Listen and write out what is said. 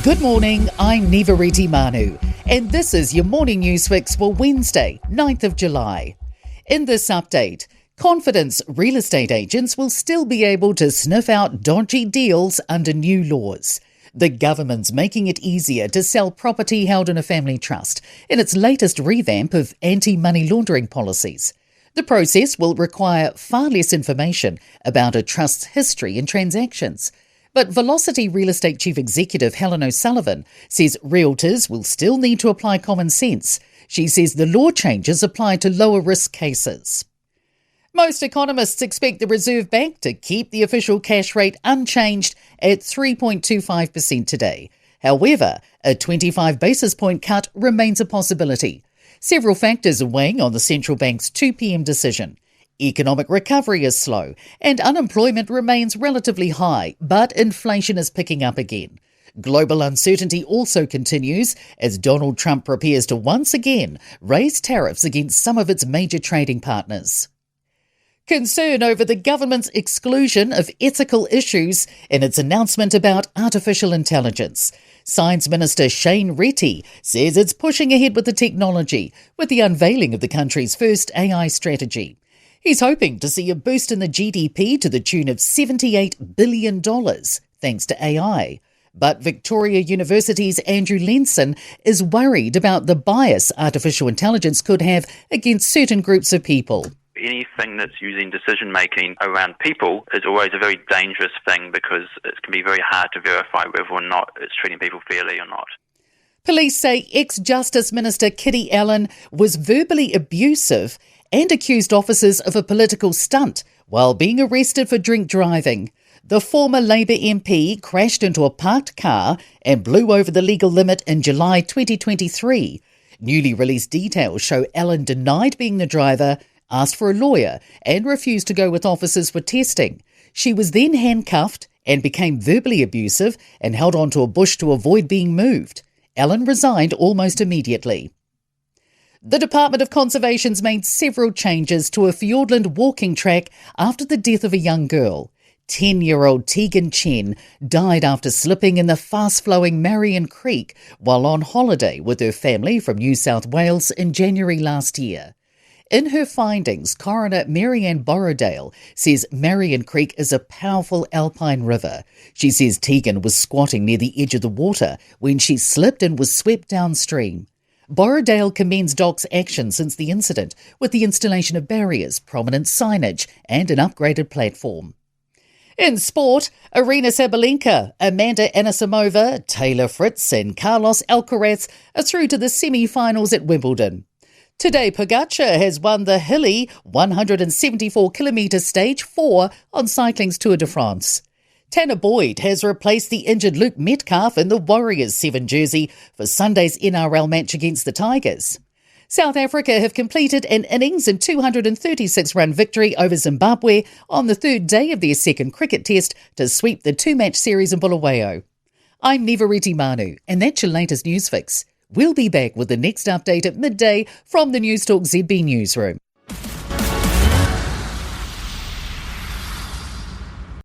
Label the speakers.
Speaker 1: Good morning, I'm Nivariti Manu, and this is your morning news fix for Wednesday, 9th of July. In this update, confidence real estate agents will still be able to sniff out dodgy deals under new laws. The government's making it easier to sell property held in a family trust in its latest revamp of anti-money laundering policies. The process will require far less information about a trust's history and transactions. But Velocity Real Estate Chief Executive Helen O'Sullivan says realtors will still need to apply common sense. She says the law changes apply to lower risk cases. Most economists expect the Reserve Bank to keep the official cash rate unchanged at 3.25% today. However, a 25 basis point cut remains a possibility. Several factors are weighing on the central bank's 2 p.m. decision. Economic recovery is slow and unemployment remains relatively high, but inflation is picking up again. Global uncertainty also continues as Donald Trump prepares to once again raise tariffs against some of its major trading partners. Concern over the government's exclusion of ethical issues in its announcement about artificial intelligence. Science Minister Shane Reti says it's pushing ahead with the technology with the unveiling of the country's first AI strategy. He's hoping to see a boost in the GDP to the tune of $78 billion thanks to AI. But Victoria University's Andrew Lenson is worried about the bias artificial intelligence could have against certain groups of people.
Speaker 2: Anything that's using decision-making around people is always a very dangerous thing because it can be very hard to verify whether or not it's treating people fairly or not.
Speaker 1: Police say Exjustice Minister Kitty Allen was verbally abusive and accused officers of a political stunt while being arrested for drink driving. The former Labour MP crashed into a parked car and blew over the legal limit in July 2023. Newly released details show Allen denied being the driver, asked for a lawyer and refused to go with officers for testing. She was then handcuffed and became verbally abusive and held onto a bush to avoid being moved. Allen resigned almost immediately. The Department of Conservation's made several changes to a Fiordland walking track after the death of a young girl. 10-year-old Tegan Chen died after slipping in the fast-flowing Marion Creek while on holiday with her family from New South Wales in January last year. In her findings, coroner Marianne Borrowdale says Marion Creek is a powerful alpine river. She says Tegan was squatting near the edge of the water when she slipped and was swept downstream. Borrowdale commends DOC's action since the incident with the installation of barriers, prominent signage and an upgraded platform. In sport, Aryna Sabalenka, Amanda Anisimova, Taylor Fritz and Carlos Alcaraz are through to the semi-finals at Wimbledon. Today, Pogačar has won the hilly 174km Stage 4 on cycling's Tour de France. Tanner Boyd has replaced the injured Luke Metcalf in the Warriors 7 jersey for Sunday's NRL match against the Tigers. South Africa have completed an innings and 236-run victory over Zimbabwe on the third day of their second cricket test to sweep the 2-match series in Bulawayo. I'm Nivariti Manu, and that's your latest news fix. We'll be back with the next update at midday from the Newstalk ZB newsroom.